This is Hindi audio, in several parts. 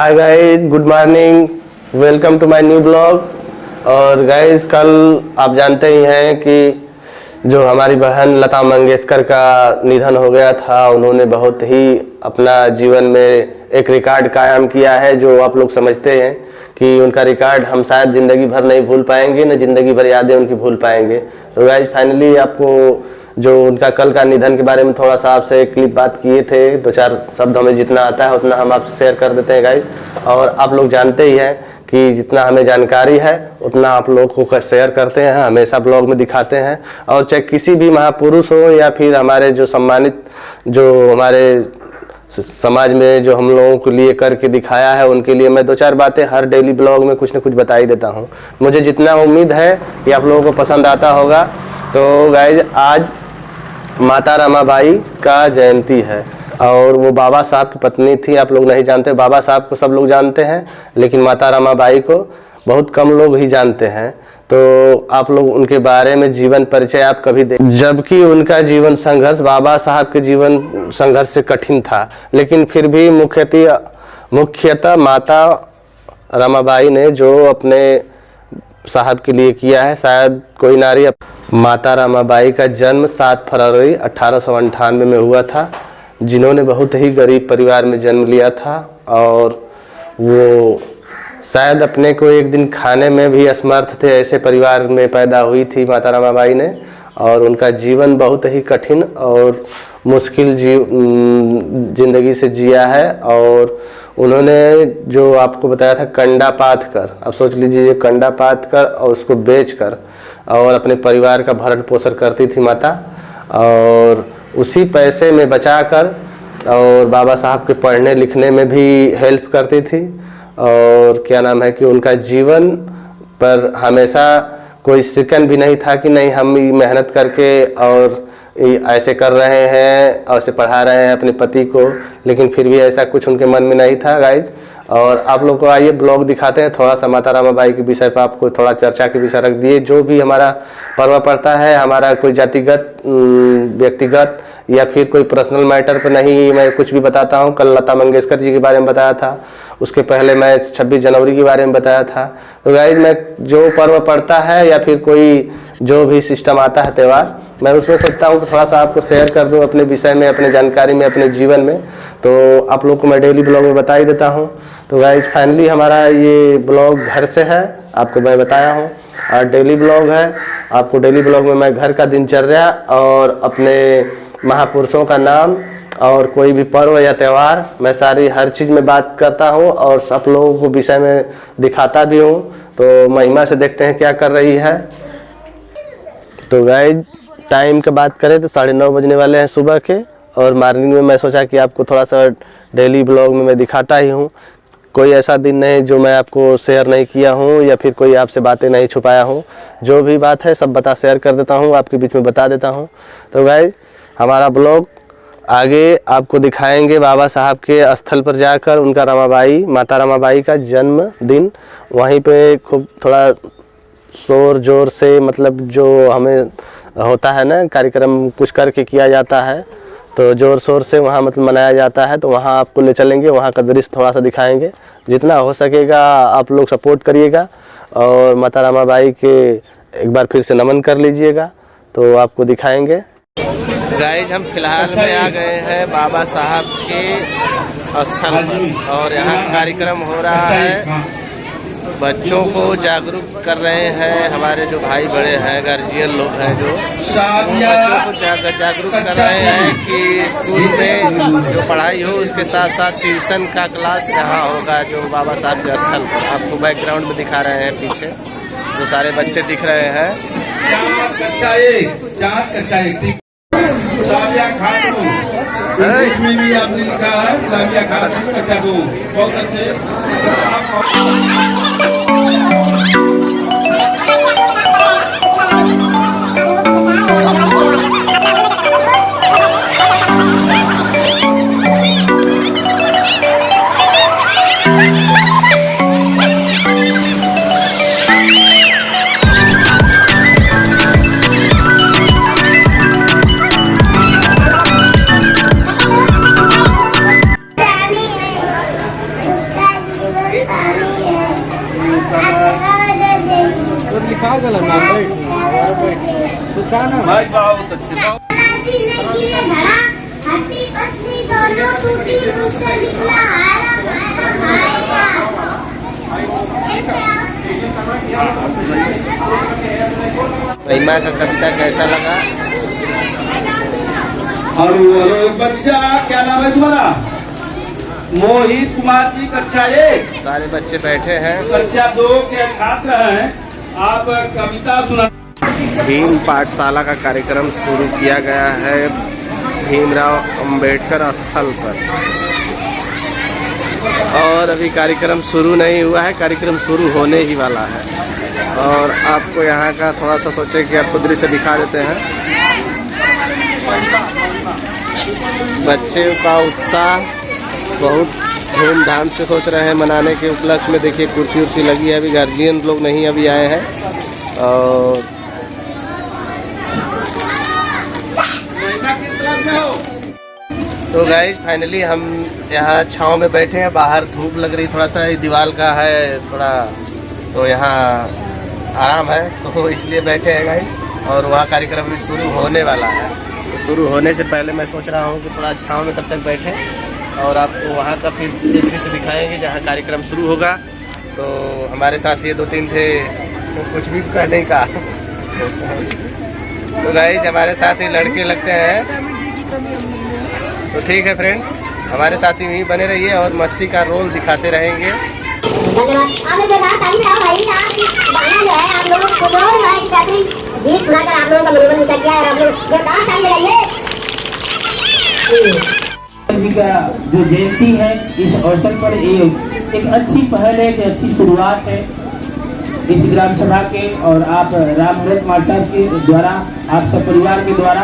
Hi guys, good morning, welcome to my new blog. और गाइस, कल आप जानते ही हैं कि जो हमारी बहन लता मंगेशकर का निधन हो गया था। उन्होंने बहुत ही अपना जीवन में एक रिकॉर्ड कायम किया है, जो आप लोग समझते हैं कि उनका रिकॉर्ड हम शायद ज़िंदगी भर नहीं भूल पाएंगे, न ज़िंदगी भर यादें उनकी भूल पाएंगे। तो गाइस, फाइनली आपको जो उनका कल का निधन के बारे में थोड़ा सा आपसे एक क्लिप बात किए थे, दो चार शब्द हमें जितना आता है उतना हम आपसे शेयर कर देते हैं गाइस। और आप लोग जानते ही हैं कि जितना हमें जानकारी है उतना आप लोगों को शेयर करते हैं, हमेशा ब्लॉग में दिखाते हैं। और चाहे किसी भी महापुरुष हो या फिर हमारे जो सम्मानित, जो हमारे समाज में जो हम लोगों के लिए करके दिखाया है, उनके लिए मैं दो चार बातें हर डेली ब्लॉग में कुछ न कुछ बता ही देता हूँ। मुझे जितना उम्मीद है कि आप लोगों को पसंद आता होगा। तो गाइज, आज माता रमाबाई का जयंती है और वो बाबा साहब की पत्नी थी। आप लोग नहीं जानते, बाबा साहब को सब लोग जानते हैं, लेकिन माता रमाबाई को बहुत कम लोग ही जानते हैं। तो आप लोग उनके बारे में जीवन परिचय आप कभी देख, जबकि उनका जीवन संघर्ष, बाबा साहब के जीवन संघर्ष से कठिन था, लेकिन फिर भी मुख्यतः माता रमाबाई ने जो अपने साहब के लिए किया है, शायद कोई नारी। माता रमाबाई का जन्म 7 फरवरी 1898 में हुआ था, जिन्होंने बहुत ही गरीब परिवार में जन्म लिया था। और वो शायद अपने को एक दिन खाने में भी असमर्थ थे, ऐसे परिवार में पैदा हुई थी माता रमाबाई ने। और उनका जीवन बहुत ही कठिन और मुश्किल जिंदगी से जिया है। और उन्होंने जो आपको बताया था, कंडा पाथ कर, अब सोच लीजिए, कंडा पाथ कर और उसको बेच कर और अपने परिवार का भरण पोषण करती थी माता। और उसी पैसे में बचा कर और बाबा साहब के पढ़ने लिखने में भी हेल्प करती थी। और क्या नाम है कि उनका जीवन पर हमेशा कोई शिकन भी नहीं था कि नहीं हम मेहनत करके और ऐसे कर रहे हैं, ऐसे पढ़ा रहे हैं अपने पति को, लेकिन फिर भी ऐसा कुछ उनके मन में नहीं था गाइज। और आप लोग को आइए ब्लॉग दिखाते हैं, थोड़ा सा माता रमाबाई के विषय पर आपको थोड़ा चर्चा के विषय रख दिए। जो भी हमारा पर्व पड़ता है, हमारा कोई जातिगत, व्यक्तिगत या फिर कोई पर्सनल मैटर पर नहीं मैं कुछ भी बताता हूँ। कल लता मंगेशकर जी के बारे में बताया था, उसके पहले मैं 26 जनवरी के बारे में बताया था। तो गाइज, मैं जो पर्व पड़ता है या फिर कोई जो भी सिस्टम आता है, त्यौहार, मैं उसमें सोचता हूँ कि थोड़ा सा आपको शेयर कर दूँ अपने विषय में, अपने जानकारी में, अपने जीवन में। तो आप लोग को मैं डेली ब्लॉग में बता ही देता हूँ। तो गाइज, फाइनली हमारा ये ब्लॉग घर से है, आपको मैं बताया हूँ, और डेली ब्लॉग है। आपको डेली ब्लॉग में मैं घर का दिनचर्या और अपने महापुरुषों का नाम और कोई भी पर्व या त्यौहार, मैं सारी हर चीज़ में बात करता हूँ और सब लोगों को विषय में दिखाता भी हूँ। तो महिमा से देखते हैं क्या कर रही है। तो गाइज, टाइम की बात करें तो 9:30 बजने वाले हैं सुबह के। और मॉर्निंग में मैं सोचा कि आपको थोड़ा सा डेली ब्लॉग में मैं दिखाता ही हूँ। कोई ऐसा दिन नहीं जो मैं आपको शेयर नहीं किया हूँ या फिर कोई आपसे बातें नहीं छुपाया हूँ। जो भी बात है सब शेयर कर देता हूँ, आपके बीच में बता देता हूँ। तो गाइज, हमारा ब्लॉग आगे आपको दिखाएंगे बाबा साहब के स्थल पर जाकर, उनका रमाबाई, माता रमाबाई का जन्मदिन, वहीं पे खूब थोड़ा शोर जोर से, मतलब जो हमें होता है ना कार्यक्रम कुछ करके किया जाता है, तो जोर शोर से वहाँ मतलब मनाया जाता है। तो वहाँ आपको ले चलेंगे, वहाँ का दृश्य थोड़ा सा दिखाएंगे। जितना हो सकेगा आप लोग सपोर्ट करिएगा और माता रमाबाई के एक बार फिर से नमन कर लीजिएगा। तो आपको दिखाएंगे। गाइज, हम फिलहाल में आ गए हैं बाबा साहब के स्थल पर और यहाँ कार्यक्रम हो रहा है। बच्चों को जागरूक कर रहे हैं, हमारे जो भाई बड़े हैं, गार्जियन लोग हैं, जो बच्चों को जागरूक कर रहे हैं कि स्कूल में जो पढ़ाई हो उसके साथ साथ ट्यूशन का क्लास यहाँ होगा, जो बाबा साहब के स्थल पर। आपको बैकग्राउंड में दिखा रहे हैं, पीछे जो सारे बच्चे दिख रहे हैं। इसमें भी आपने लिखा है लामिया खातून कक्षा 2, बहुत अच्छे। बहुत अच्छे बहुत हट्टी पत्नी दोनों टूटी मुझसे निकला हायरा हायरा महिमा का कविता कैसा लगा? और वो बच्चा क्या नाम है तुम्हारा? मोहित कुमार जी, कक्षा 1। सारे बच्चे बैठे हैं। कक्षा 2 के छात्र हैं। आप कविता सुना। भीम पाठशाला का कार्यक्रम शुरू किया गया है भीमराव अंबेडकर स्थल पर, और अभी कार्यक्रम शुरू नहीं हुआ है, कार्यक्रम शुरू होने ही वाला है। और आपको यहाँ का थोड़ा सा सोचे कि आपको दृश्य दिखा देते हैं। बच्चे का उत्साह बहुत धूमधाम से सोच रहे हैं मनाने के उपलक्ष्य में। देखिए कुर्सी उर्सी लगी है, अभी गार्जियन लोग नहीं अभी आए हैं। और किस क्लास में हो? तो गाइज फाइनली हम यहाँ छाँव में बैठे हैं। बाहर धूप लग रही थोड़ा सा, दीवार का है थोड़ा, तो यहाँ आराम है तो इसलिए बैठे हैं गाइज। और वहाँ कार्यक्रम भी शुरू होने वाला है, तो शुरू होने से पहले मैं सोच रहा हूँ कि थोड़ा छाँव में तब तक बैठे और आपको वहाँ का फिर से दृश्य दिखाएंगे जहाँ कार्यक्रम शुरू होगा। तो हमारे साथ ये 2-3 थे, तो कुछ भी कहने का। तो गाइज हमारे साथ ही लड़के लगते हैं, तो ठीक है फ्रेंड, हमारे साथ ही वहीं बने रहिए और मस्ती का रोल दिखाते रहेंगे। आपने जो कहा ताली बजाओ भाई, आप गाना जो है आप लोग को जो है कि बेहतरीन गीत सुनाकर आप लोगों का मनोरंजन ऊंचा किया है। और आप लोग जो कहा ताली बजाइए। जी का जो जयंती है, इस अवसर पर एक अच्छी पहल है, एक अच्छी शुरुआत है इस ग्राम सभा के और आप राम कुमार साहब के द्वारा, आप सब परिवार के द्वारा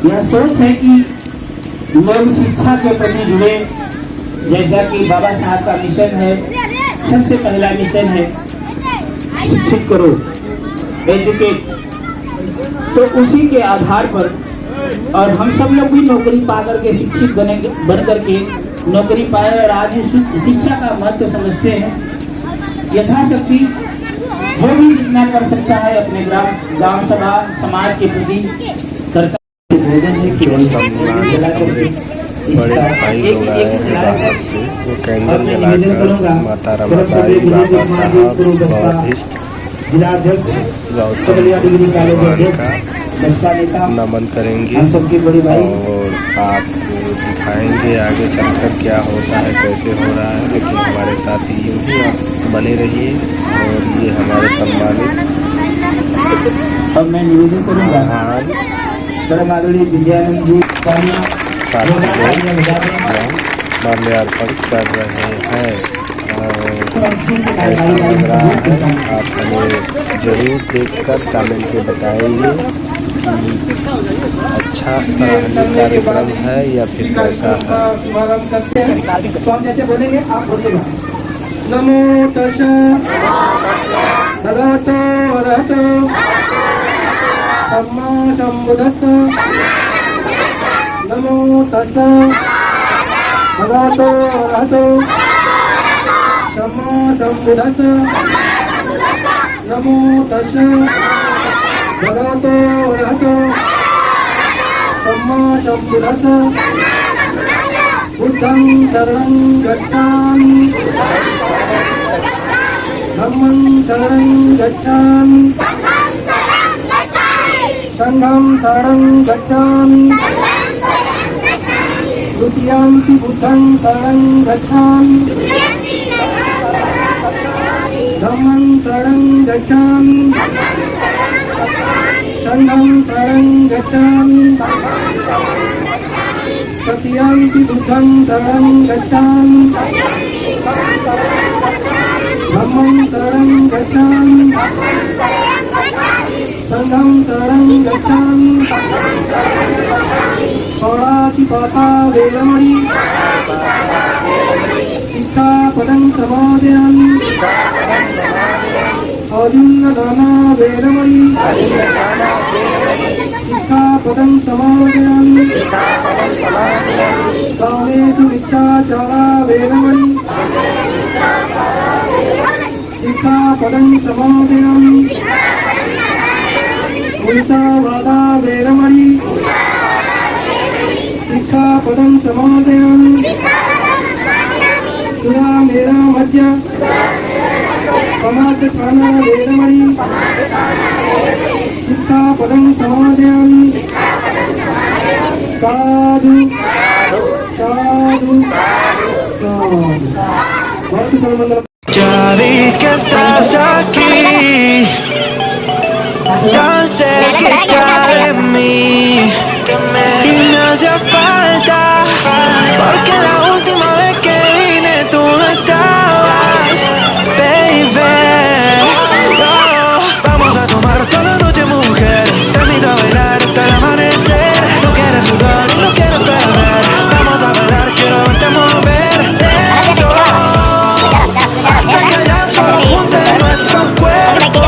यह सोच है कि लोग शिक्षा के प्रति जुड़े। जैसा कि बाबा साहब का मिशन है, सबसे पहला मिशन है शिक्षित करो, एजुकेट। तो उसी के आधार पर और हम सब लोग भी नौकरी पा करके शिक्षित बन करके नौकरी पाए और आज शिक्षा का महत्व समझते हैं। यथाशक्ति जो भी जितना कर सकता है अपने ग्राम सभा समाज के प्रति करता भोजन है कि बड़े भाई लोग आए हैं बाहर से, वो कैंडल जलाकर माता रमाबाई, बाबा साहब, बौद्धिस्ट जिलाध्यक्ष गौतम का नमन करेंगे। हम सबके बड़े भाई और आपको दिखाएंगे आगे चलकर क्या होता है, कैसे हो रहा है। लेकिन हमारे साथ ही यूँ ही आप बने रहिए। और ये हमारे सम्मानित अब मैं निवेदन करूँगा महान धर्म आदरणीय विजयानंद जी साथी लोग माल्यार्पण कर रहे हैं। ऐसा लग रहा है, आप हमें जरूर देखकर कमेंट में बताएंगे कि अच्छा सराहनीय कार्यक्रम है या फिर कैसा है। तो हम जैसे बोलेंगे आप बोलिएगा। नमो तस्सै भगवतो अरहतो सम्मा सम्बुद्धस्स। नमो तस्सै भगवतो अरहतो सम्मा सम्बुद्धस्स। नमो तस्सै भगवतो अरहतो सम्मा सम्बुद्धस्स। बुद्धं शरणं गच्छामि, धम्मं शरणं गच्छामि, संघं शरणं गच्छामि, द्वितीयंपि बुद्धं शरणं गच्छामि, धम्मं शरणं गच्छामि, संघं शरणं गच्छामि, तृतीयंपि बुद्धं शरणं गच्छामि, धम्मं शरणं गच्छामि, संघं शरणं गच्छामि। पौरातिपाता वेदमणि सिक्खापदं समादयामि। अदुन्नदाना वेदमणि सिक्खापदं समादयामि। कामेषु मिथ्याचारा वेदमणि सिक्खापदं समादयामि। मुसावादा वेरमणि सिक्खापदं समादयामि सुरा मेरा मध्य समाजठाना वेरमणि सिक्खापदं समादयामि साधु साधु साधु। बहुत सर्वमंगल। Ya vi que estás aquí, tan cerquita de mí, y me hace falta, porque la última vez que vine tú no estabas, baby. Oh, vamos a tomar toda la noche, mujer, te invito a bailar hasta el amanecer. Tú quieres jugar y no quieres perder, vamos a bailar, quiero verte mover lento, hasta que el sol junte nuestro cuerpo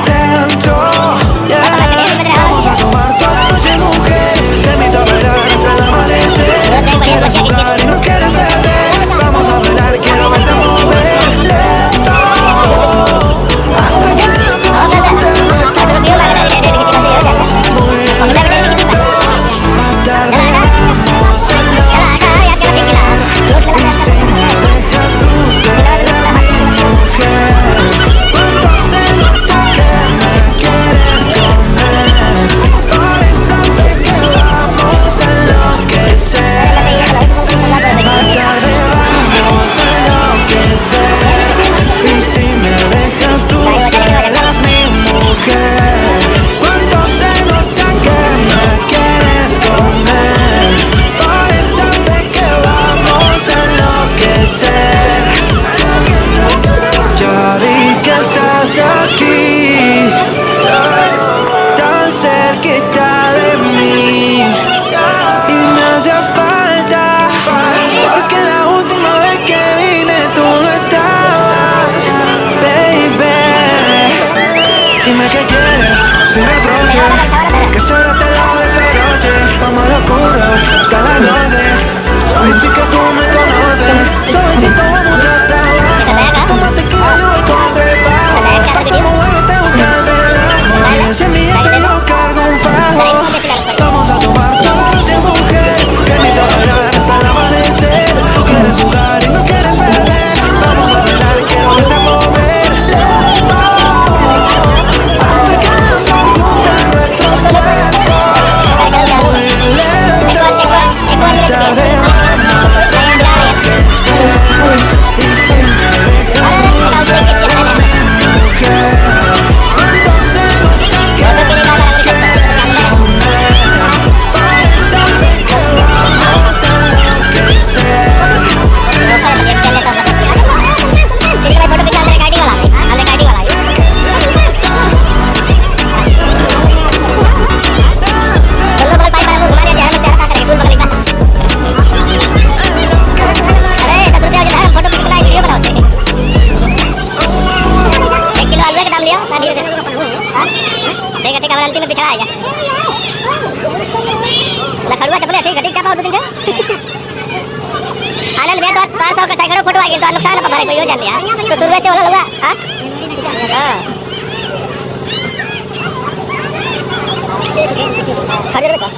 dentro, yeah. Vamos a tomar toda la noche, mujer, te invito a bailar hasta el amanecer. Tú quieres jugar y no quieres perder, vamos a bailar, quiero verte mover lento, hasta que el sol junte nuestro cuerpo muy lento. Más tarde vamos a y si me dejas tú serás mi mujer. Cuando se nota que me quieres comer, por eso sé que vamos a enloquecer. Más tarde vamos a enloquecer. Y si me dejas tú serás mi mujer. Cuando se nota que me quieres comer, por eso sé que vamos a enloquecer. Ya vi que estás aquí, tan cerquita de mí, y me hace falta, porque la última vez que vine tú no estabas, baby. Dime qué quieres, sin reproche, que sobre te lo desabroche. Vamos a locura, hasta las 12. Hoy sí que tú me conoces, suavecito vamos hasta abajo. Toma tequila, yo voy con rebajo. Pasamos bueno, te gusta el relajo. Si es mía que yo cargo un fajo. Vamos a tomar toda la noche, mujer, que invito a bailar hasta el amanecer. Tú quieres jugar y no quieres perder, vamos a bailar, quiero verte mover lento, hasta que el sol junte nuestro cuerpo muy lento. Más tarde vamos a enloquecer. Y si me dejas tú serás mi mujer. Cuando se nota que me quieres comer, por eso sé que vamos a enloquecer. आनंद भैया तो 500 का साइकिल फोटो आ गया तो नुकसान पर कोई हो जान लिया तो शुरू से वाला हुआ हां खड़े रहो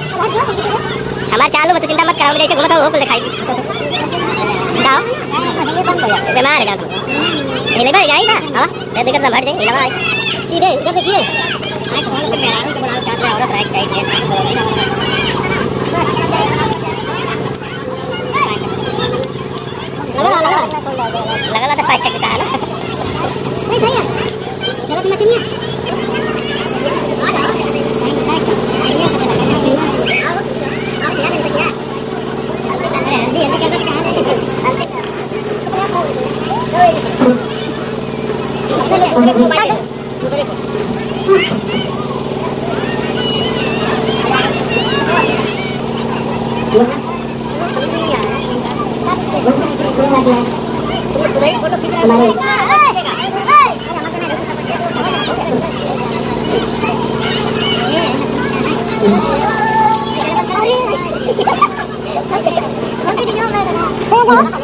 हमारा चालू मत चिंता मत करो जैसे घूमता हो दिखाई जाओ बीमार है हिले भाई जाई ना हां ये दिक्कत ना बढ़ जाए हिले भाई सीधे इधर देखिए आज तो मेरा तो बुलाओ चाहते हैं औरत राइट साइड है लगा तो 5 टक का है ना नहीं भैया चलो तुम मशीन फोटो खींच रहा है अरे